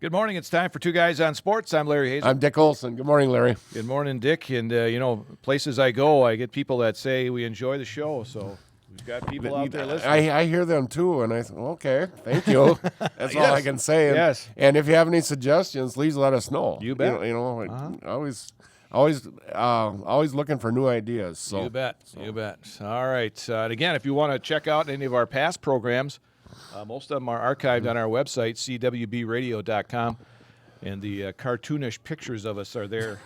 Good morning. It's time for Two Guys on Sports. I'm Larry Hazel. I'm Dick Olson. Good morning, Larry. Good morning, Dick. And, places I go, I get people that say we enjoy the show. So we've got people out there listening. I hear them, too, and I think, okay, thank you. That's all I can say. And, Yes. And if you have any suggestions, please let us know. You bet. Always looking for new ideas. So. You bet. You bet. All right. And again, if you want to check out any of our past programs, most of them are archived on our website, cwbradio.com, and the cartoonish pictures of us are there.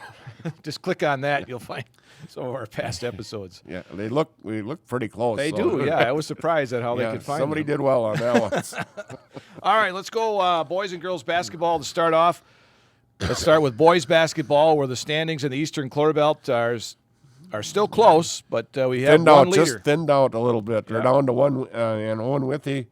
Just click on that. You'll find some of our past episodes. Yeah, we look pretty close. They do, yeah. I was surprised at how they could find somebody them. did well on that one. All right, let's go boys and girls basketball to start off. Let's start with boys basketball, where the standings in the Eastern Clear Belt are still close, but we have one leader. Just thinned out a little bit. They're down to one, and Owen Withy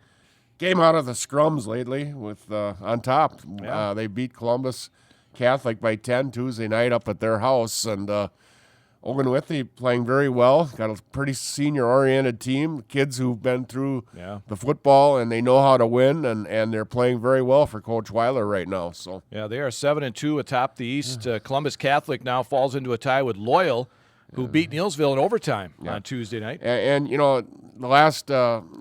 came out of the scrums lately with on top. Yeah. They beat Columbus Catholic by 10 Tuesday night up at their house, and Owen Withy playing very well. Got a pretty senior-oriented team, kids who've been through the football, and they know how to win, and they're playing very well for Coach Weiler right now. So yeah, they are 7-2 atop the East. Columbus Catholic now falls into a tie with Loyal, who beat Neillsville in overtime on Tuesday night. And the last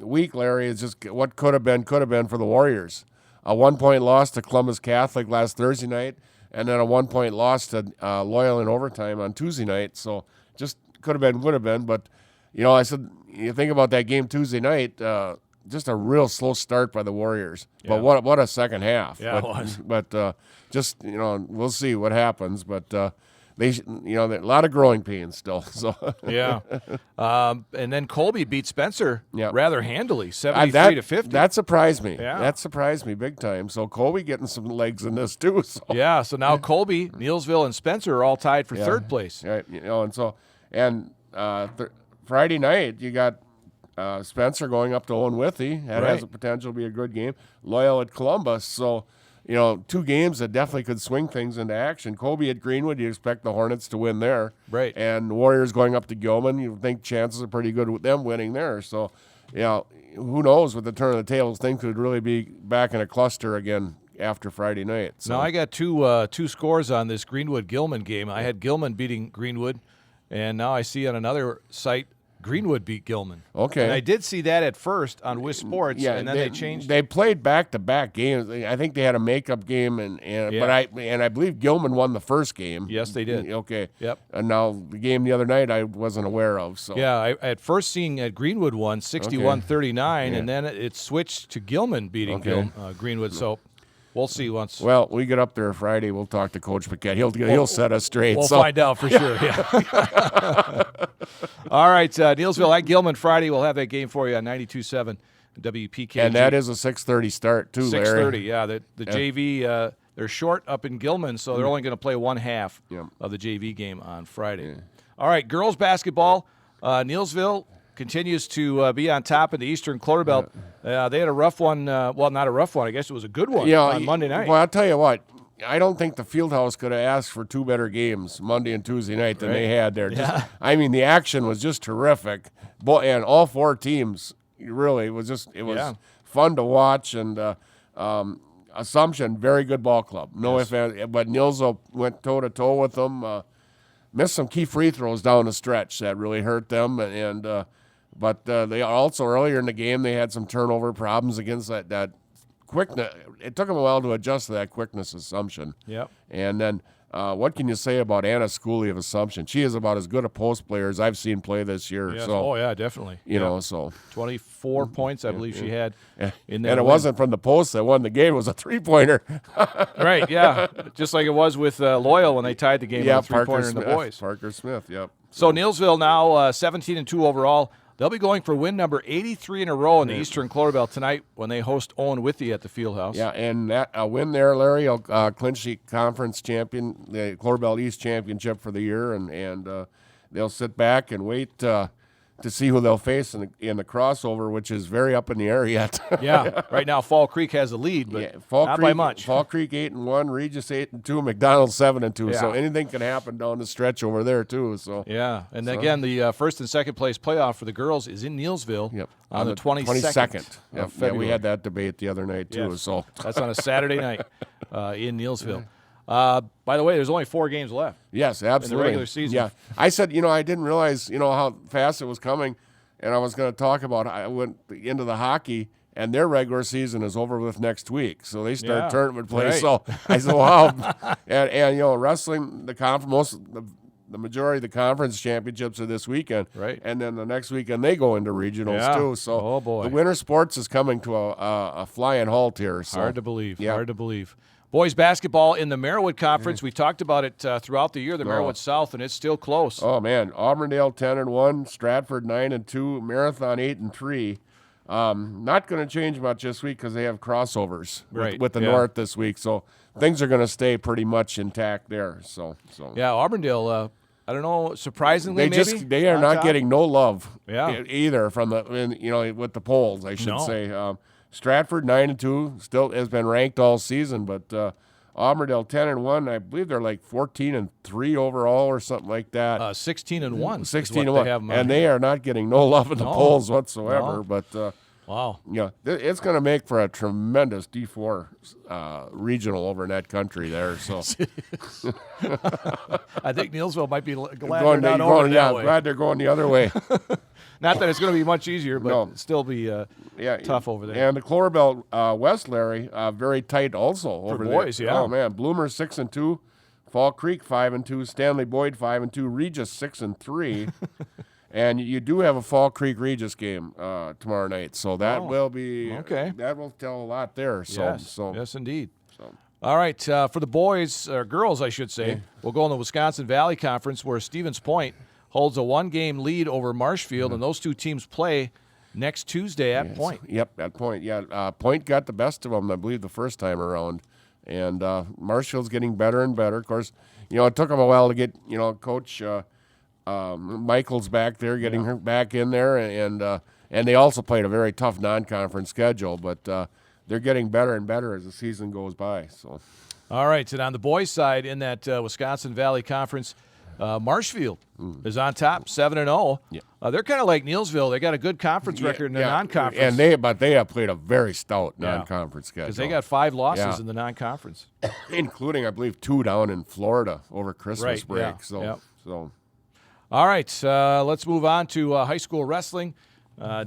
week, Larry, is just what could have been for the Warriors. A 1-point loss to Columbus Catholic last Thursday night, and then a 1-point loss to Loyal in overtime on Tuesday night. So just could have been, would have been. But, I said, you think about that game Tuesday night, just a real slow start by the Warriors. Yeah. But what a second half. Yeah, it was. But we'll see what happens. But a lot of growing pains still. So yeah, and then Colby beat Spencer rather handily, 73-50. That surprised me. Yeah. That surprised me big time. So Colby getting some legs in this too. So. Yeah. So now Colby, Neillsville, and Spencer are all tied for third place. Right. Friday night you got Spencer going up to Owen Withy. That has the potential to be a good game. Loyal at Columbus. So. Two games that definitely could swing things into action. Colby at Greenwood, you expect the Hornets to win there. Right. And the Warriors going up to Gilman, you think chances are pretty good with them winning there. So, who knows with the turn of the tables, things could really be back in a cluster again after Friday night. So. Now, I got two scores on this Greenwood-Gilman game. I had Gilman beating Greenwood, and now I see on another site Greenwood beat Gilman. Okay. And I did see that at first on Wiz Sports, and then they changed. They played back-to-back games. I think they had a makeup game, but I believe Gilman won the first game. Yes, they did. Okay. Yep. And now the game the other night I wasn't aware of. So. Yeah, I at first seeing Greenwood won 61-39, and then it switched to Gilman beating Greenwood. So we'll see once. Well, we get up there Friday. We'll talk to Coach Paquette. He'll set us straight. We'll find out for sure. Yeah. All right, Neillsville at Gilman Friday. We'll have that game for you on 92.7 WPKG. And that is a 6:30 start too, Larry. 6:30. Yeah, the JV they're short up in Gilman, so they're only going to play one half of the JV game on Friday. Yeah. All right, girls basketball. Neillsville continues to be on top of the Eastern Clear Belt. They had a rough one. Well, not a rough one. I guess it was a good one on Monday night. Well, I'll tell you what. I don't think the Fieldhouse could have asked for two better games Monday and Tuesday night than they had there. The action was just terrific. And all four teams, really, it was fun to watch. And Assumption, very good ball club. But Neillsville went toe-to-toe with them. Missed some key free throws down the stretch that really hurt them. But they also, earlier in the game, they had some turnover problems against that quickness. It took them a while to adjust to that quickness Assumption. Yep. And then what can you say about Anna Schooley of Assumption? She is about as good a post player as I've seen play this year. Yes. So, definitely. So 24 points, I believe she had in that. And it wasn't from the post that won the game. It was a three-pointer. Right, yeah. Just like it was with Loyal when they tied the game with a three-pointer in the boys. Parker Smith, yep. So Neillsville now 17-2 overall. They'll be going for win number 83 in a row in the Eastern Clear Belt tonight when they host Owen Withy at the Fieldhouse. Yeah, and that win there, Larry, will clinch the conference champion, the Clear Belt East championship for the year, and they'll sit back and wait to see who they'll face in the crossover, which is very up in the air yet. Yeah, right now Fall Creek has the lead, but Fall not Creek, by much. Fall Creek 8-1, Regis 8-2, McDonald 7-2. Yeah. So anything can happen down the stretch over there too. So yeah, and again, the first and second place playoff for the girls is in Neillsville on the 22nd of February. Yeah, we had that debate the other night too. Yes. So that's on a Saturday night in Neillsville. By the way, there's only 4 games left. Yes, absolutely. In the regular season. Yeah, I said, I didn't realize, how fast it was coming, and I was going to talk about. I went into the hockey, and their regular season is over with next week, so they start tournament play. Right. So I said, wow, and wrestling the majority of the conference championships are this weekend, right? And then the next weekend they go into regionals too. So oh boy, the winter sports is coming to a flying halt here. So. Hard to believe. Yeah. Hard to believe. Boys basketball in the Merriwood Conference. We've talked about it throughout the year, the Merriwood South, and it's still close. Oh man, Auburndale 10-1, Stratford 9-2, Marathon 8-3. Not going to change much this week because they have crossovers with the North this week, so things are going to stay pretty much intact there. So yeah, Auburndale. I don't know. Surprisingly, they are not getting no love. Yeah. Either from with the polls, I should say. Stratford 9-2 still has been ranked all season, but Auburndale 10-1. I believe they're like 14-3 overall or something like that. 16-1. 16-1, and they are not getting no love in the polls whatsoever. No. But wow, it's going to make for a tremendous D4 regional over in that country there. So I think Neillsville might be glad they're not over that way. Glad they're going the other way. Not that it's going to be much easier, but still be tough over there. And the Cloverbelt West, Larry, very tight also over there. For boys, yeah. Oh, man. Bloomer 6-2, Fall Creek 5-2, Stanley Boyd 5-2, Regis 6-3. And you do have a Fall Creek Regis game tomorrow night, so that will be okay. That will tell a lot there. So, yes, indeed. So. All right, for the boys, or girls, I should say, we'll go in the Wisconsin Valley Conference where Stevens Point holds a 1-game lead over Marshfield, and those two teams play next Tuesday at Point. Yep, at Point. Yeah, Point got the best of them, I believe, the first time around, and Marshfield's getting better and better. Of course, it took them a while to get Coach Michaels back there, getting her back in there, and they also played a very tough non-conference schedule, but they're getting better and better as the season goes by. So, all right, and on the boys' side in that Wisconsin Valley Conference, Marshfield is on top, 7-0. Yeah. They're kind of like Neillsville. They got a good conference record in the non-conference. But they have played a very stout non-conference schedule. Because they got 5 losses in the non-conference. Including, I believe, 2 down in Florida over Christmas break. Yeah. So. All right, let's move on to high school wrestling.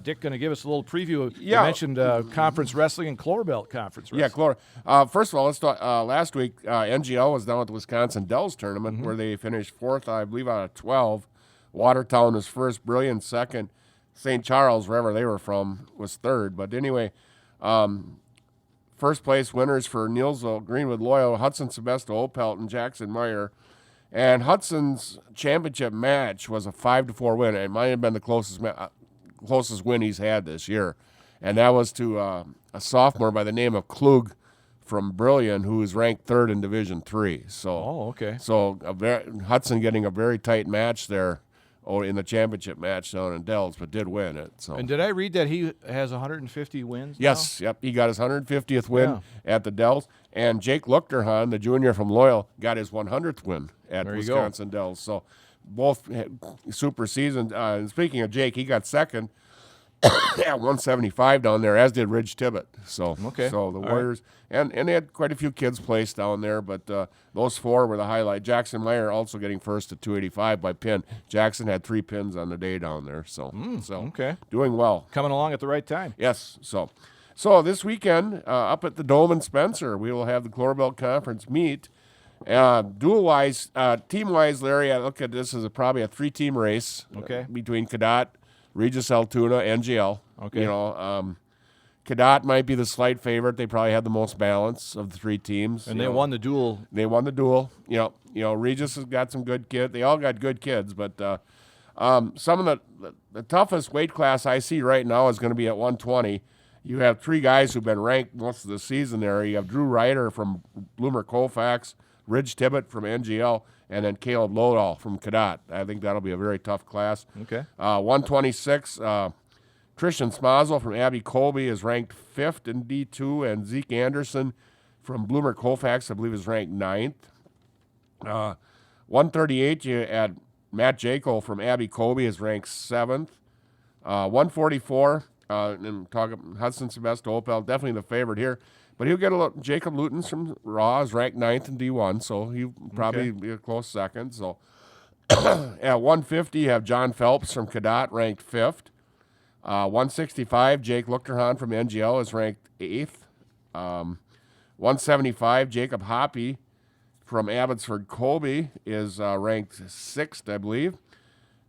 Dick going to give us a little preview. You mentioned conference wrestling and Cloverbelt conference wrestling. Yeah, first of all, let's talk. Last week, NGL was down at the Wisconsin Dells tournament where they finished 4th, I believe, out of 12. Watertown was first, Brilliant second. St. Charles, wherever they were from, was third. But anyway, first place winners for Neillsville, Greenwood Loyal, Hudson Sebesto, Opelt, and Jackson Meyer. And Hudson's championship match was a 5-4 win. It might have been the closest win he's had this year, and that was to a sophomore by the name of Klug from Brilliant, who is ranked 3rd in Division III. So, So Hudson getting a very tight match there, in the championship match down in Dells, but did win it. So. And did I read that he has 150 wins? Yes, yep. He got his 150th win at the Dells, and Jake Luchterhahn, the junior from Loyal, got his 100th win at Wisconsin Dells. So both super seasons. And speaking of Jake, he got second at 175 down there, as did Ridge Tibbet. So so the Warriors, and they had quite a few kids placed down there, but those 4 were the highlight. Jackson Meyer also getting first at 285 by pin. Jackson had 3 pins on the day down there, so doing well. Coming along at the right time. Yes, so this weekend up at the Dome in Spencer, we will have the Cloverbelt Conference meet. Dual-wise, team-wise, Larry, I look at this as probably a 3-team race between Cadott, Regis Altoona, NGL. Cadott might be the slight favorite. They probably had the most balance of the 3 teams. And they won the duel. They won the duel. Regis has got some good kids. They all got good kids, but some of the toughest weight class I see right now is going to be at 120. You have 3 guys who've been ranked most of the season there. You have Drew Ryder from Bloomer Colfax, Ridge Tibbet from NGL, and then Caleb Lodahl from Cadott. I think that'll be a very tough class. Okay. 126, Christian Smazel from Abbey Colby is ranked 5th in D2, and Zeke Anderson from Bloomer Colfax, I believe, is ranked 9th. 138, you add Matt Jekyll from Abbey Colby is ranked 7th. 144, and talking Hudson Sebastian Opel, definitely the favorite here. But he'll get a little. Jacob Lutens from Raw is ranked 9th in D1, so he'll probably be a close second. So at 150, you have John Phelps from Cadott ranked 5th. 165, Jake Luchterhahn from NGL is ranked 8th. 175, Jacob Hoppy from Abbotsford Colby is ranked 6th, I believe.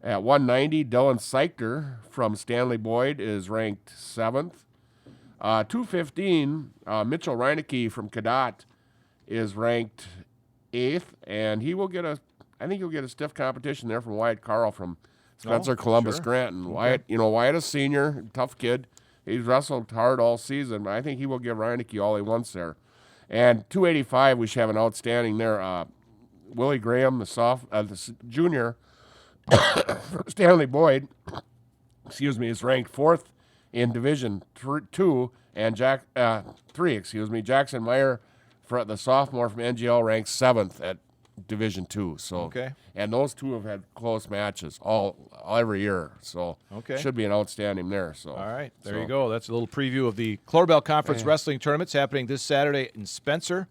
At 190, Dylan Seichter from Stanley Boyd is ranked 7th. 215, Mitchell Reinecke from Cadott is ranked 8th, and I think he'll get a stiff competition there from Wyatt Carl from Spencer Columbus Scranton. Okay. Wyatt is senior, tough kid. He's wrestled hard all season, but I think he will give Reinecke all he wants there. And 285, we should have an outstanding there. Willie Graham, the junior from Stanley Boyd, is ranked 4th in Division 2, and 3. Jackson Meyer, for the sophomore from NGL, ranked 7th at Division 2. So, and those two have had close matches every year. So, should be an outstanding there. So, all right, there you go. That's a little preview of the Clorbell Conference Wrestling Tournaments happening this Saturday in Spencer.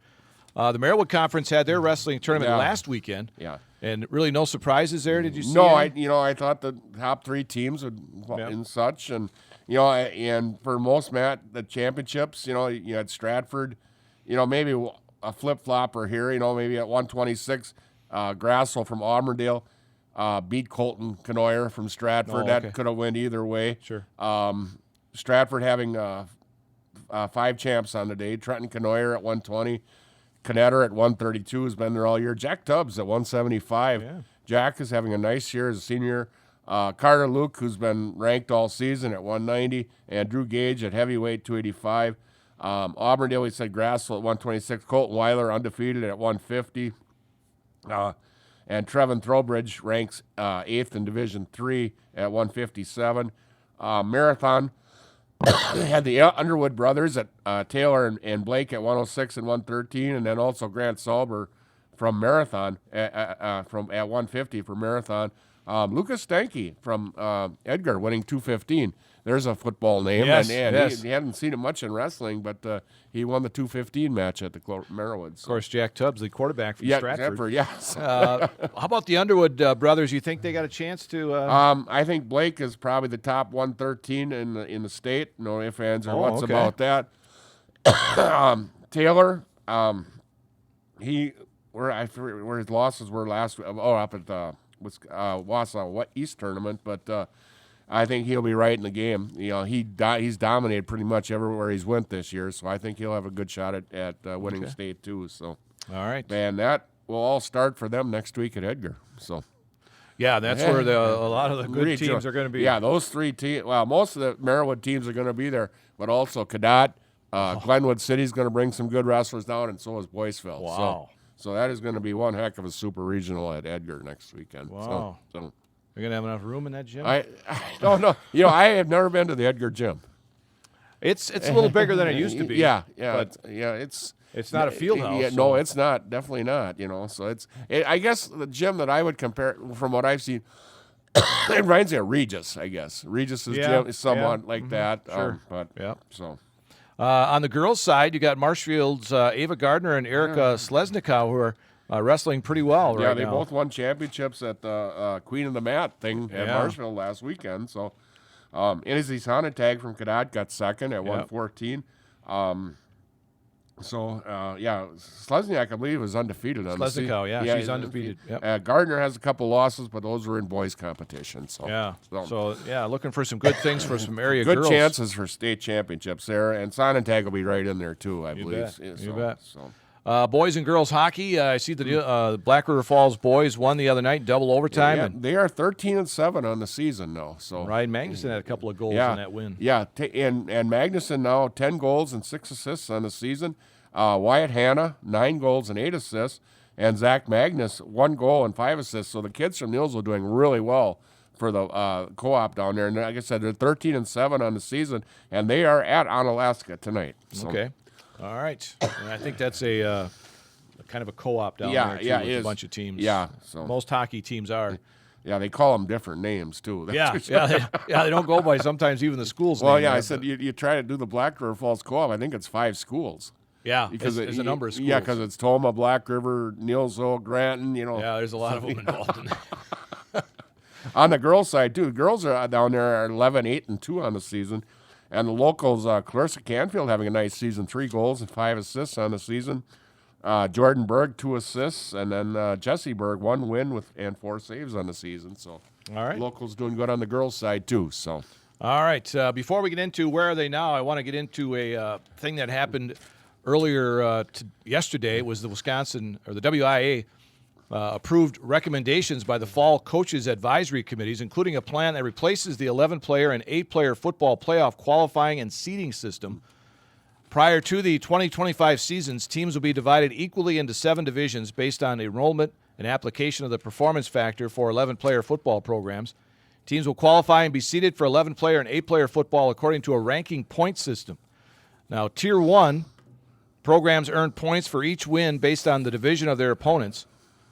The Merriwood Conference had their wrestling tournament last weekend. Yeah. And really no surprises there, did you see? No, I thought the top 3 teams would and such, and and for most the championships, you had Stratford, maybe a flip-flopper here, maybe at 126, Grassel from Auburndale beat Colton Canoyer from Stratford. That could have went either way. Sure. Stratford having 5 champs on the day. Trenton Canoyer at 120. Knetter at 132 has been there all year. Jack Tubbs at 175. Yeah. Jack is having a nice year as a senior. Carter Luke, who's been ranked all season at 190, and Drew Gage at heavyweight 285. Auburndale, we said Grassel at 126. Colton Weiler undefeated at 150. And Trevin Throwbridge ranks 8th in Division 3 at 157. Marathon had the Underwood brothers at Taylor and Blake at 106 and 113, and then also Grant Sauber from Marathon at 150 for Marathon. Lucas Stanke from Edgar winning 215. There's a football name, and he hadn't seen it much in wrestling, but he won the 215 match at the Merriwood. Of course, Jack Tubbs, the quarterback from Stratford. Yes. How about the Underwood brothers? You think they got a chance to? I think Blake is probably the top 113 in the state. No ifs, ands, or what's about that. Taylor, where his losses were last week. Up at the Wausau East tournament, but I think he'll be right in the game. He's dominated pretty much everywhere he's went this year, so I think he'll have a good shot at winning state too. So, all right, and that will all start for them next week at Edgar. So, yeah, that's where a lot of the good teams are going to be. Yeah, those 3 teams. Well, most of the Merriwood teams are going to be there, but also Cadott, Glenwood City's going to bring some good wrestlers down, and so is Boyceville. Wow. So that is going to be one heck of a super regional at Edgar next weekend. Wow. So you're going to have enough room in that gym? I don't know. I have never been to the Edgar gym. It's a little bigger than it used to be. Yeah. It's not a field house. Yeah, no, it's not. Definitely not. So I guess the gym that I would compare from what I've seen, it reminds me of Regis. I guess Regis's gym is somewhat like that. Sure. So. On the girls' side, you got Marshfield's Ava Gardner and Erica Slesnikow, who are wrestling pretty well right now. Yeah, they both won championships at the Queen of the Mat thing at Marshfield last weekend. So, Izzy Sonntag from Cadott got second at 114. Slesniak, I believe, is undefeated on the season. Slesnikow, she's undefeated. Yep. Gardner has a couple losses, but those were in boys' competition. So, looking for some good things for some area good girls. Good chances for state championships there, and Sonntag will be right in there too, I believe. You bet. Boys and girls hockey, I see the Black River Falls boys won the other night, double overtime. Yeah, they are 13-7 on the season now. So Ryan Magnuson had a couple of goals in that win. Yeah, and Magnuson now 10 goals and 6 assists on the season. Wyatt Hanna 9 goals and 8 assists. And Zach Magnus, 1 goal and 5 assists. So the kids from Nielsville doing really well for the co-op down there. And like I said, they're 13-7 on the season, and they are at Onalaska tonight. So. Okay. All right. And I think that's a kind of a co-op down there, too, with a bunch of teams. Yeah. So. Most hockey teams are. Yeah, they call them different names, too. They don't go by sometimes even the schools' Well, name. I said you try to do the Black River Falls Co-op, I think it's 5 schools. Yeah, because there's a number of schools. Yeah, because it's Toma, Black River, Nielsville, Granton, Yeah, there's a lot of them involved in that. On the girls' side, too, the girls are down there are 11-8-2 on the season. And the locals, Clarissa Canfield having a nice season, 3 goals and 5 assists on the season. Jordan Berg, 2 assists, and then Jesse Berg, 1 win and 4 saves on the season. So, all right, locals doing good on the girls' side too. So, all right. Before we get into where are they now, I want to get into a thing that happened earlier yesterday. Was the WIA approved recommendations by the fall coaches advisory committees, including a plan that replaces the 11-player and 8-player football playoff qualifying and seeding system. Prior to the 2025 seasons, teams will be divided equally into 7 divisions based on enrollment and application of the performance factor for 11-player football programs. Teams will qualify and be seeded for 11-player and 8-player football according to a ranking point system. Now, Tier 1 programs earn points for each win based on the division of their opponents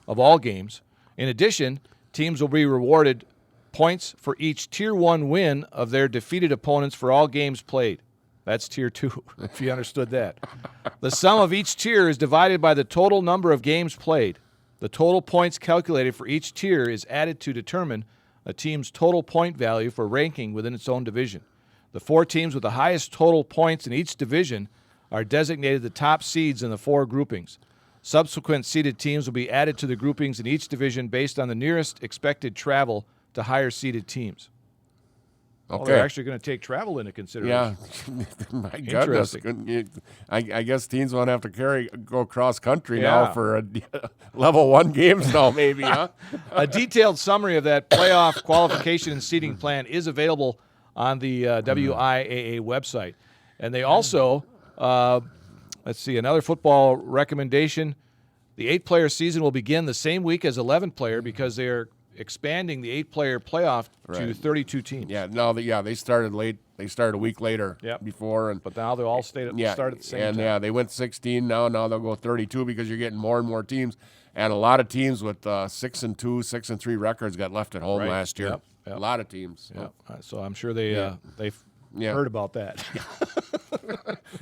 of all games. In addition, teams will be rewarded points for each Tier 1 win of their defeated opponents for all games played. That's Tier 2, if you understood that. The sum of each tier is divided by the total number of games played. The total points calculated for each tier is added to determine a team's total point value for ranking within its own division. The 4 teams with the highest total points in each division are designated the top seeds in the 4 groupings. Subsequent seeded teams will be added to the groupings in each division based on the nearest expected travel to higher seeded teams. Okay. Oh, they're actually going to take travel into consideration. Yeah, my goodness. I guess teams won't have to go cross country now for level 1 games now, maybe, huh? A detailed summary of that playoff qualification and seeding plan is available on the WIAA website. And they also, another football recommendation. The 8-player season will begin the same week as 11-player because they're expanding the 8-player playoff to 32 teams. Yeah, they started late. They started a week later before. But now they all start at the same time. They went 16. Now they'll go 32 because you're getting more and more teams. And a lot of teams with 6-2, 6-3 records got left at home last year. Yep. A lot of teams. So, so I'm sure they've heard about that.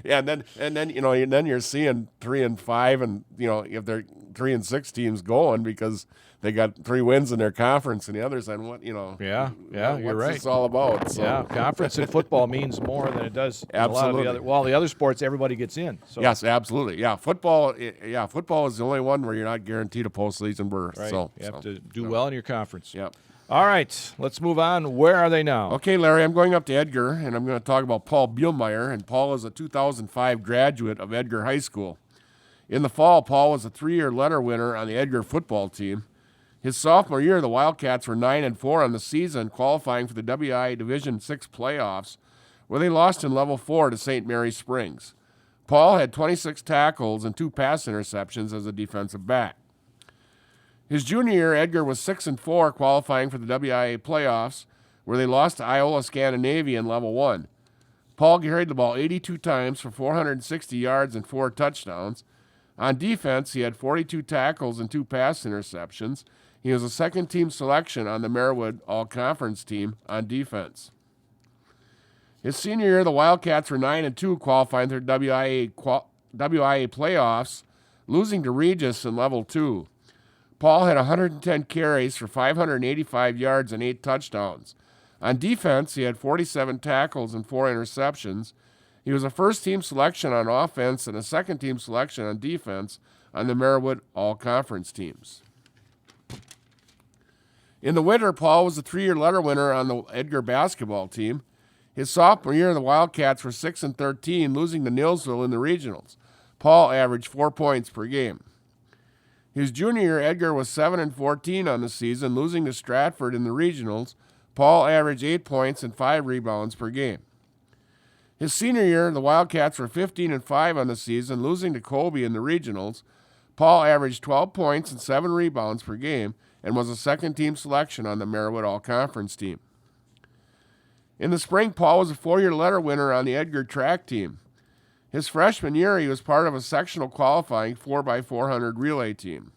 And then you're seeing 3 and 5, and if they're 3 and 6 teams going because they got 3 wins in their conference, and the others on what. You're what's right. This all about? So. Yeah, conference in football means more than it does. Absolutely. A lot of the other sports, everybody gets in. So. Yes, absolutely. Yeah, football. Yeah, football is the only one where you're not guaranteed a postseason berth. Right. So you have to do well in your conference. Yep. All right, let's move on. Where are they now? Okay, Larry, I'm going up to Edgar, and I'm going to talk about Paul Bielmeyer. And Paul is a 2005 graduate of Edgar High School. In the fall, Paul was a 3-year letter winner on the Edgar football team. His sophomore year, the Wildcats were 9-4 on the season, qualifying for the WI Division VI playoffs, where they lost in Level 4 to St. Mary Springs. Paul had 26 tackles and 2 pass interceptions as a defensive back. His junior year, Edgar was 6-4, qualifying for the WIA playoffs, where they lost to Iola Scandinavia in Level 1. Paul carried the ball 82 times for 460 yards and 4 touchdowns. On defense, he had 42 tackles and 2 pass interceptions. He was a second-team selection on the Marywood All-Conference team on defense. His senior year, the Wildcats were 9-2, qualifying for the WIA playoffs, losing to Regis in Level 2. Paul had 110 carries for 585 yards and 8 touchdowns. On defense, he had 47 tackles and 4 interceptions. He was a first-team selection on offense and a second-team selection on defense on the Marywood All-Conference teams. In the winter, Paul was a 3-year letter winner on the Edgar basketball team. His sophomore year, the Wildcats were 6-13, losing to Nielsville in the regionals. Paul averaged 4 points per game. His junior year, Edgar was 7-14 on the season, losing to Stratford in the regionals. Paul averaged 8 points and 5 rebounds per game. His senior year, the Wildcats were 15-5 on the season, losing to Colby in the regionals. Paul averaged 12 points and 7 rebounds per game and was a second-team selection on the Merriwood All-Conference team. In the spring, Paul was a 4-year letter winner on the Edgar track team. His freshman year, he was part of a sectional qualifying 4x400 relay team.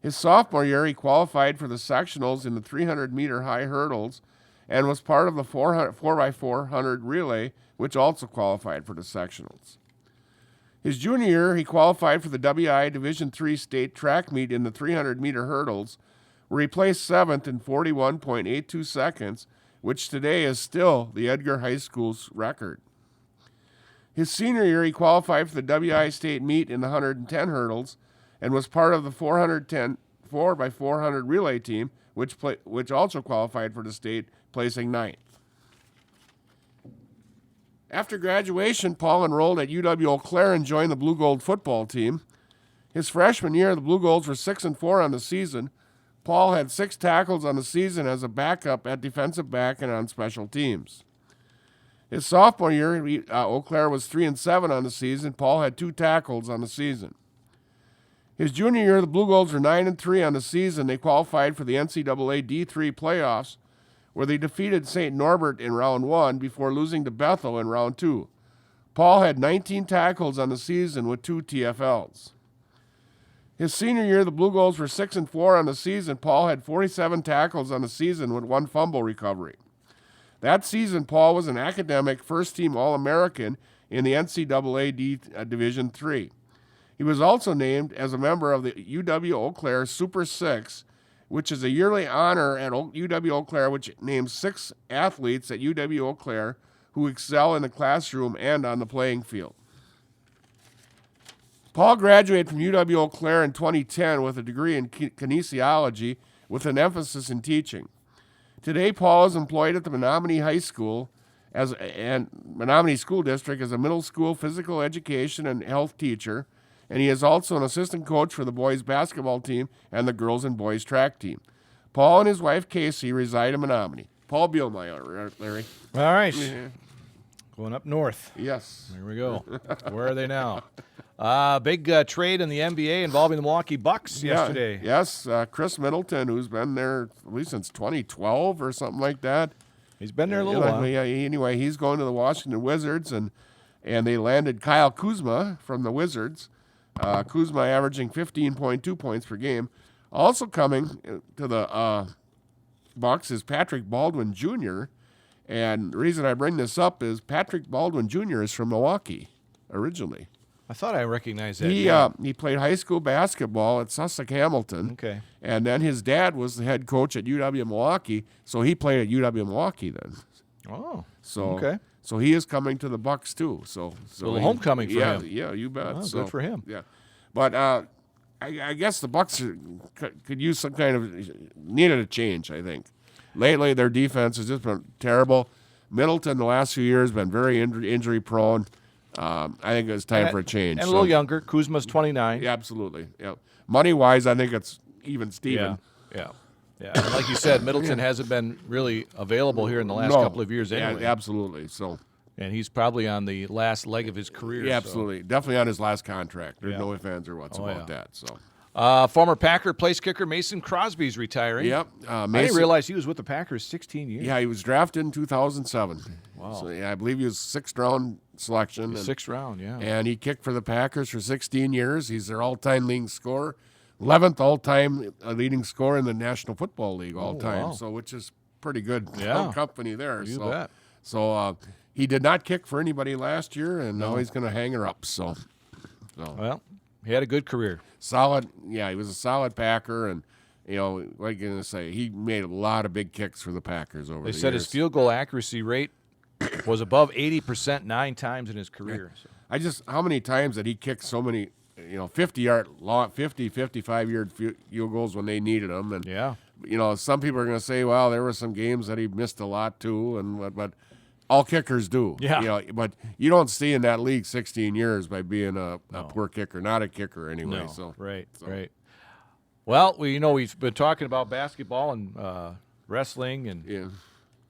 His sophomore year, he qualified for the sectionals in the 300-meter high hurdles and was part of the 4x400 relay, which also qualified for the sectionals. His junior year, he qualified for the WI Division III state track meet in the 300-meter hurdles, where he placed 7th in 41.82 seconds, which today is still the Edgar High School's record. His senior year, he qualified for the WI state meet in the 110 hurdles and was part of the 4x400 relay team, which also qualified for the state, placing 9th. After graduation, Paul enrolled at UW Eau Claire and joined the Blue Gold football team. His freshman year, the Blue Golds were 6-4 on the season. Paul had 6 tackles on the season as a backup at defensive back and on special teams. His sophomore year, Eau Claire was 3-7 on the season. Paul had 2 tackles on the season. His junior year, the Blue Golds were 9-3 on the season. They qualified for the NCAA D3 playoffs, where they defeated St. Norbert in round 1 before losing to Bethel in round 2. Paul had 19 tackles on the season with 2 TFLs. His senior year, the Blue Golds were 6-4 on the season. Paul had 47 tackles on the season with 1 fumble recovery. That season, Paul was an academic first-team All-American in the NCAA Division III. He was also named as a member of the UW Eau Claire Super 6, which is a yearly honor at UW Eau Claire, which names 6 athletes at UW Eau Claire who excel in the classroom and on the playing field. Paul graduated from UW Eau Claire in 2010 with a degree in kinesiology with an emphasis in teaching. Today, Paul is employed at the Menominee High School and Menominee School District as a middle school physical education and health teacher, and he is also an assistant coach for the boys basketball team and the girls and boys track team. Paul and his wife, Casey, reside in Menominee. Paul Bielmeyer, Larry. All right. Going up north. Yes. Here we go. Where are they now? Big trade in the NBA involving the Milwaukee Bucks yesterday. Yes, Chris Middleton, who's been there at least since 2012 or something like that. He's been there a little while. Yeah, anyway, he's going to the Washington Wizards, and they landed Kyle Kuzma from the Wizards. Kuzma averaging 15.2 points per game. Also coming to the Bucks is Patrick Baldwin Jr., and the reason I bring this up is Patrick Baldwin Jr. is from Milwaukee originally. I thought I recognized that. He played high school basketball at Sussex Hamilton. Okay. And then his dad was the head coach at UW Milwaukee, so he played at UW Milwaukee then. Oh. So okay. So he is coming to the Bucks too. So a little homecoming for him. Yeah, you bet. Oh, so, good for him. Yeah, but I guess the Bucks could use some kind of needed a change. I think lately their defense has just been terrible. Middleton the last few years been very injury prone. I think it's time for a change. And a little younger. Kuzma's 29. Yeah, absolutely. Yeah, money wise, I think it's even Steven. Yeah. And like you said, Middleton hasn't been really available here in the last couple of years anyway. Yeah, absolutely. So, and he's probably on the last leg of his career. Yeah, absolutely. Definitely on his last contract. There's no ifs, ands, or what's about that. So, former Packer place kicker Mason Crosby's retiring. Yep. I didn't realize he was with the Packers 16 years. Yeah, he was drafted in 2007. Wow. So, I believe he was 6th round selection. 6th round, yeah. And he kicked for the Packers for 16 years. He's their all-time leading scorer. 11th all-time leading scorer in the National Football League all-time. Wow. So, which is pretty good company there. You bet. So, he did not kick for anybody last year, and now he's going to hang her up. So, well, he had a good career. Solid. Yeah, he was a solid Packer, and what are you going to say? He made a lot of big kicks for the Packers over the years. They said his field goal accuracy rate was above 80% 9 times in his career. So. How many times did he kick so many? 50-yard, 55-yard field goals when they needed them, and some people are going to say, well, there were some games that he missed a lot too, but all kickers do. Yeah. But you don't stay in that league 16 years by being a poor kicker, not a kicker anyway. No. So Right. Well, we've been talking about basketball and wrestling, and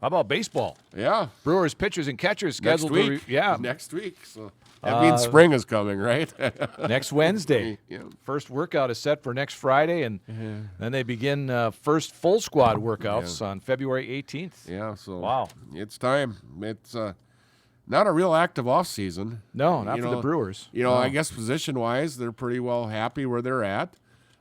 How about baseball? Yeah. Brewers pitchers and catchers scheduled Next week. to Next week. So that means spring is coming, right? next Wednesday. Yeah. First workout is set for next Friday, and then they begin first full squad workouts on February 18th. Yeah, so Wow. it's time. It's not a real active off season. No, not You for know, the Brewers. You know, No. I guess position-wise, they're pretty well happy where they're at.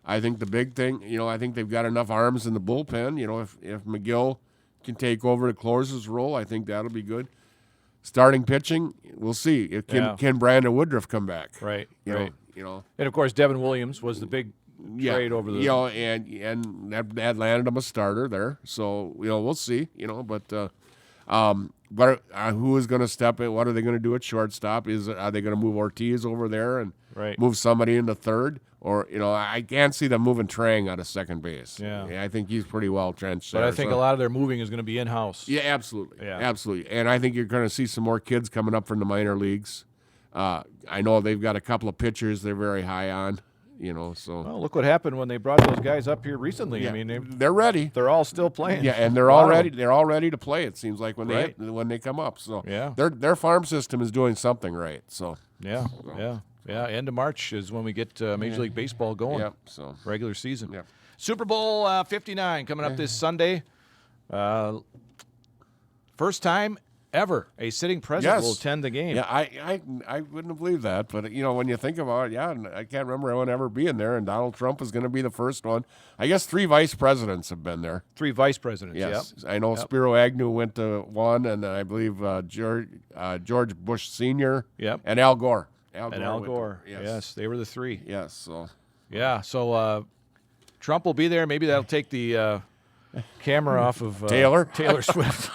I think the big thing, I think they've got enough arms in the bullpen. If McGill can take over the closer's role, I think that'll be good. Starting pitching, we'll see. Can Brandon Woodruff come back? Right, You right. know, And, of course, Devin Williams was the big trade over the and that landed him a starter there. So we'll see. But who is going to step in? What are they going to do at shortstop? Are they going to move Ortiz over there and move somebody into third? Or I can't see them moving Trang out of second base. Yeah. I think he's pretty well trenched But there. I think a lot of their moving is going to be in-house. Yeah, absolutely. Yeah. Absolutely. And I think you're going to see some more kids coming up from the minor leagues. I know they've got a couple of pitchers they're very high on, so. Well, look what happened when they brought those guys up here recently. Yeah, I mean, they're ready. they're all still playing. Yeah, and they're A all lot of ready. them. They're all ready to play. It seems like when Right. they come up. So Yeah. their farm system is doing something right. So Yeah. End of March is when we get Major League Baseball going. yeah. So Regular season. Yeah. Super Bowl 59 coming up this Sunday. First time ever a sitting president will attend the game. Yeah, I wouldn't have believed that, but when you think about it, I can't remember anyone ever being there, and Donald Trump is going to be the first one. I guess 3 vice presidents have been there. 3 vice presidents. Yes, Yep. I know Spiro Agnew went to one, and I believe George Bush Sr. Yep. and Al Gore. And went Al to- Gore. yes. Yes, they were the 3. Yes. So Yeah, so Trump will be there. Maybe that'll take the camera off of Taylor Swift.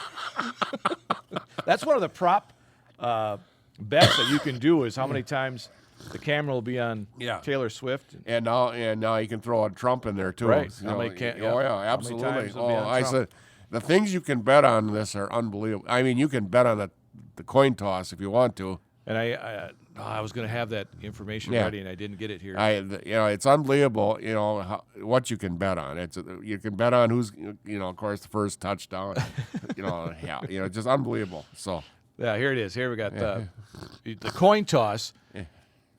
That's one of the prop bets that you can do is how many times the camera will be on Taylor Swift. And now you can throw a Trump in there too. Right. Oh yeah, absolutely. times it'll be on I Trump. said the things you can bet on this are unbelievable. I mean, you can bet on the coin toss if you want to. And I was going to have that information ready, and I didn't get it here. It's unbelievable. What you can bet on. You can bet on who's of course the first touchdown. Just unbelievable. So Yeah, here it is. Here we got the coin toss.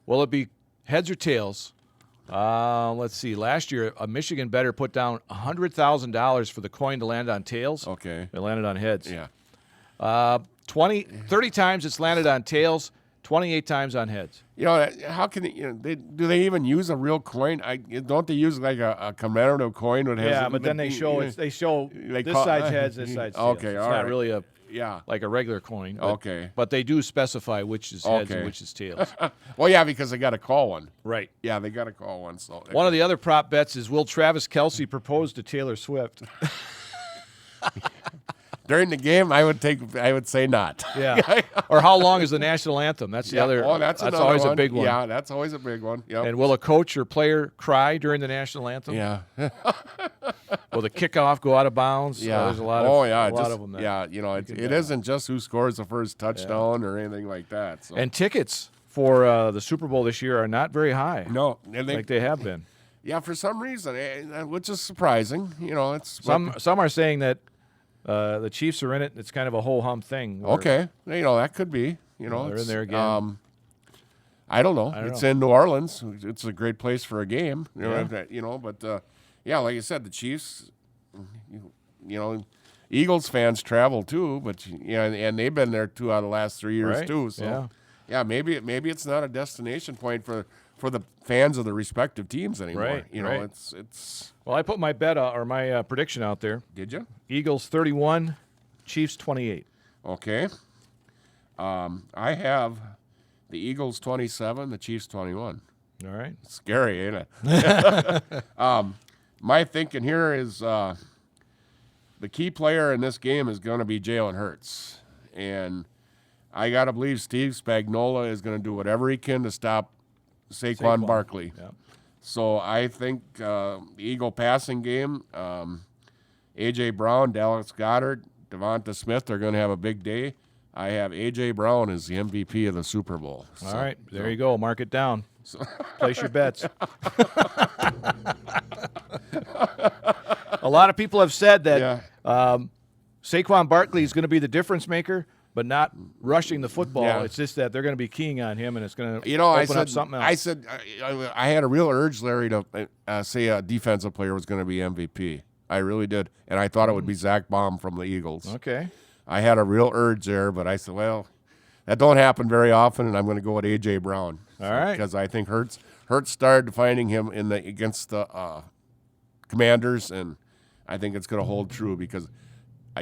Will it be heads or tails? Let's see. Last year, a Michigan bettor put down $100,000 for the coin to land on tails. okay, It landed on heads. yeah. 30 times it's landed on tails, 28 times on heads. How can do they even use a real coin? Don't they use like a commemorative coin? But then they show this side's heads, this side's tails. Okay, it's all not right. really Yeah. like a regular coin. But, Okay. But they do specify which is heads and Okay. which is tails. Well, yeah, because they got to call one. Right. Yeah, they got to call one. So One of the other prop bets is, will Travis Kelce propose to Taylor Swift? during the game, I would say not. Yeah. Or how long is the national anthem? That's the other. Oh, that's another always one. a big one. Yeah, that's always a big one. Yep. And will a coach or player cry during the national anthem? Yeah. Will the kickoff go out of bounds? Yeah. There's a lot of a lot of them. That it isn't just who scores the first touchdown or anything like that. So. And tickets for the Super Bowl this year are not very high. No, and like they have been. Yeah, for some reason, which is surprising. It's Some are saying that the Chiefs are in it. It's kind of a whole hum thing. Okay, that could be. They're in there again. I don't know. It's in New Orleans. It's a great place for a game. But like you said, the Chiefs. Eagles fans travel too, but and they've been there 2 out of the last 3 years too. So maybe it's not a destination point for the fans of the respective teams anymore. Right. It's. Well, I put my bet or my prediction out there. Did you? Eagles 31, Chiefs 28. Okay. I have the Eagles 27, the Chiefs 21. All right. Scary, ain't it? My thinking here is the key player in this game is going to be Jalen Hurts. And I got to believe Steve Spagnuolo is going to do whatever he can to stop Saquon Barkley. Yeah. So I think the Eagle passing game, A.J. Brown, Dallas Goedert, Devonta Smith are going to have a big day. I have A.J. Brown as the MVP of the Super Bowl. All right. There you go. Mark it down. Place your bets. A lot of people have said that Saquon Barkley is going to be the difference maker, but not rushing the football. Yeah. It's just that they're going to be keying on him, and it's going to I open said, up something else. I said I had a real urge, Larry, to say a defensive player was going to be MVP. I really did, and I thought it would be Zach Baum from the Eagles. Okay. I had a real urge there, but I said, well, that don't happen very often, and I'm going to go with A.J. Brown. All right. Because I think Hurts started finding him against the Commanders, and I think it's going to hold true because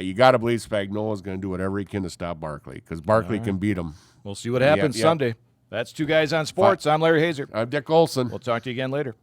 you got to believe Spagnuolo is going to do whatever he can to stop Barkley because Barkley can beat him. We'll see what happens Sunday. That's Two Guys on Sports. I'm Larry Hazer. I'm Dick Olson. We'll talk to you again later.